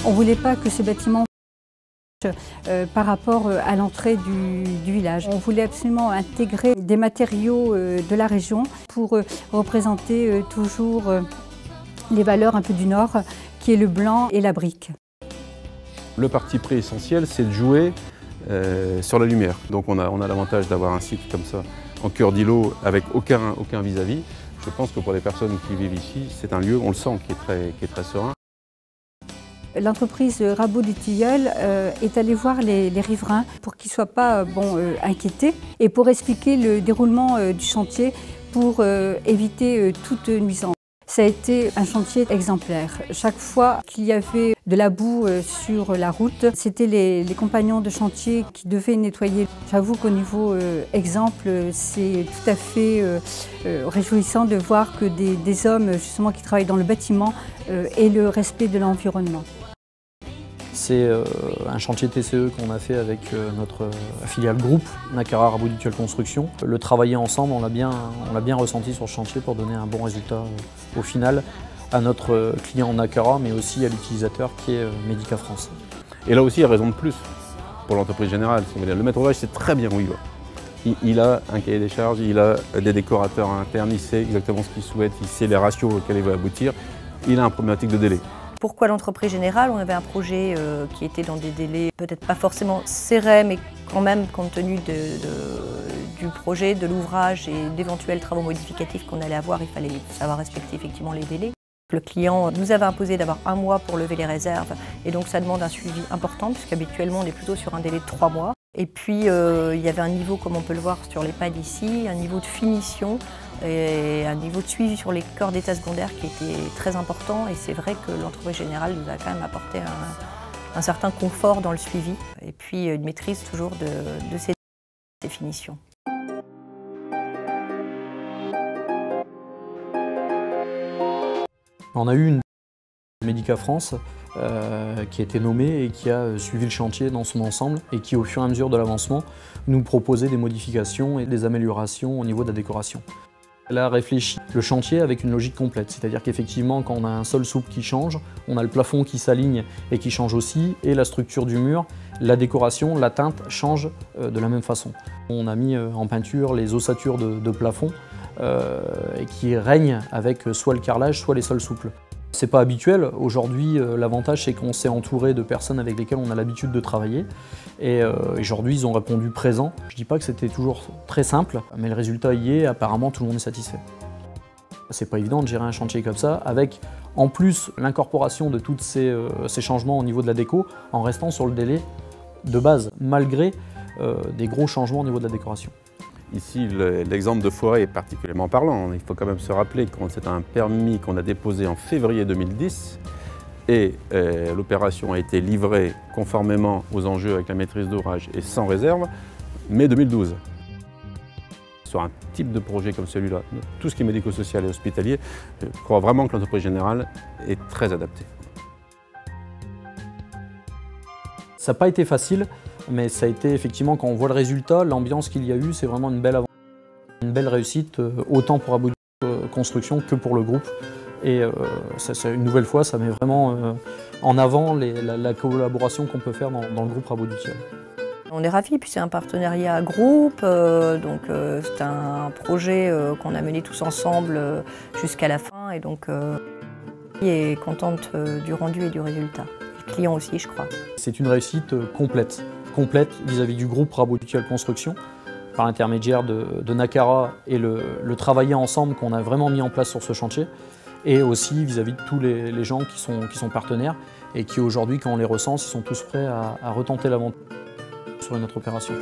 On ne voulait pas que ce bâtiment par rapport à l'entrée du village. On voulait absolument intégrer des matériaux de la région pour représenter toujours les valeurs un peu du Nord, qui est le blanc et la brique. Le parti pris essentiel, c'est de jouer sur la lumière. Donc on a l'avantage d'avoir un site comme ça, en cœur d'îlot, avec aucun vis-à-vis. Je pense que pour les personnes qui vivent ici, c'est un lieu, on le sent, qui est très serein. L'entreprise Rabot du Tilleul est allée voir les riverains pour qu'ils ne soient pas inquiétés et pour expliquer le déroulement du chantier pour éviter toute nuisance. Ça a été un chantier exemplaire. Chaque fois qu'il y avait de la boue sur la route, c'était les compagnons de chantier qui devaient nettoyer. J'avoue qu'au niveau exemple, c'est tout à fait réjouissant de voir que des hommes justement qui travaillent dans le bâtiment aient le respect de l'environnement. C'est un chantier TCE qu'on a fait avec notre filiale groupe, Nacara Rabot du Tilleul Construction. Le travailler ensemble, on l'a bien ressenti sur ce chantier pour donner un bon résultat au final à notre client Nacara, mais aussi à l'utilisateur qui est Medica France. Et là aussi, il y a raison de plus pour l'entreprise générale. Le maître d'ouvrage sait très bien où il va. Il a un cahier des charges, il a des décorateurs internes, il sait exactement ce qu'il souhaite, il sait les ratios auxquels il va aboutir. Il a un problématique de délai. Pourquoi l'entreprise générale? On avait un projet qui était dans des délais peut-être pas forcément serrés, mais quand même compte tenu du projet, de l'ouvrage et d'éventuels travaux modificatifs qu'on allait avoir, il fallait savoir respecter effectivement les délais. Le client nous avait imposé d'avoir 1 mois pour lever les réserves et donc ça demande un suivi important puisqu'habituellement on est plutôt sur un délai de 3 mois. Et puis il y avait un niveau, comme on peut le voir sur les pads ici, un niveau de finition et un niveau de suivi sur les corps d'état secondaire qui était très important et c'est vrai que l'entreprise générale nous a quand même apporté un certain confort dans le suivi et puis une maîtrise toujours de ces finitions. On a eu une Medica France qui a été nommée et qui a suivi le chantier dans son ensemble et qui, au fur et à mesure de l'avancement, nous proposait des modifications et des améliorations au niveau de la décoration. Elle a réfléchi le chantier avec une logique complète, c'est-à-dire qu'effectivement, quand on a un sol souple qui change, on a le plafond qui s'aligne et qui change aussi, et la structure du mur, la décoration, la teinte change de la même façon. On a mis en peinture les ossatures de plafond qui règnent avec soit le carrelage, soit les sols souples. C'est pas habituel. Aujourd'hui, l'avantage, c'est qu'on s'est entouré de personnes avec lesquelles on a l'habitude de travailler. Et aujourd'hui, ils ont répondu présent. Je dis pas que c'était toujours très simple, mais le résultat y est. Apparemment, tout le monde est satisfait. C'est pas évident de gérer un chantier comme ça, avec en plus l'incorporation de tous ces changements au niveau de la déco, en restant sur le délai de base, malgré des gros changements au niveau de la décoration. Ici, l'exemple de Forêt est particulièrement parlant. Il faut quand même se rappeler que c'est un permis qu'on a déposé en février 2010 et l'opération a été livrée conformément aux enjeux avec la maîtrise d'ouvrage et sans réserve, mai 2012. Sur un type de projet comme celui-là, tout ce qui est médico-social et hospitalier, je crois vraiment que l'entreprise générale est très adaptée. Ça n'a pas été facile, mais ça a été effectivement, quand on voit le résultat, l'ambiance qu'il y a eu, c'est vraiment une belle réussite, autant pour Rabot du Tilleul Construction que pour le groupe. Et une nouvelle fois, ça met vraiment en avant la collaboration qu'on peut faire dans le groupe Rabot du Tilleul. On est ravis, puis c'est un partenariat groupe, donc c'est un projet qu'on a mené tous ensemble jusqu'à la fin, et donc on est contente du rendu et du résultat. Le client aussi, je crois. C'est une réussite complète vis-à-vis du groupe Rabot du Tilleul Construction, par l'intermédiaire de Nacara et le travailler ensemble qu'on a vraiment mis en place sur ce chantier, et aussi vis-à-vis de tous les gens qui sont partenaires et qui aujourd'hui, quand on les recense, ils sont tous prêts à retenter l'aventure sur une autre opération.